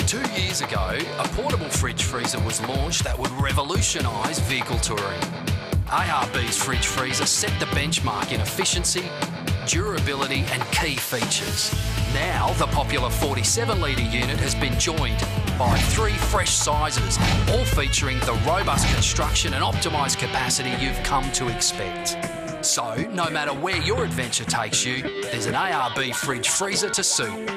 2 years ago, a portable fridge freezer was launched that would revolutionise vehicle touring. ARB's fridge freezer set the benchmark in efficiency, durability and key features. Now, the popular 47-litre unit has been joined by 3 fresh sizes, all featuring the robust construction and optimised capacity you've come to expect. So, no matter where your adventure takes you, there's an ARB fridge freezer to suit.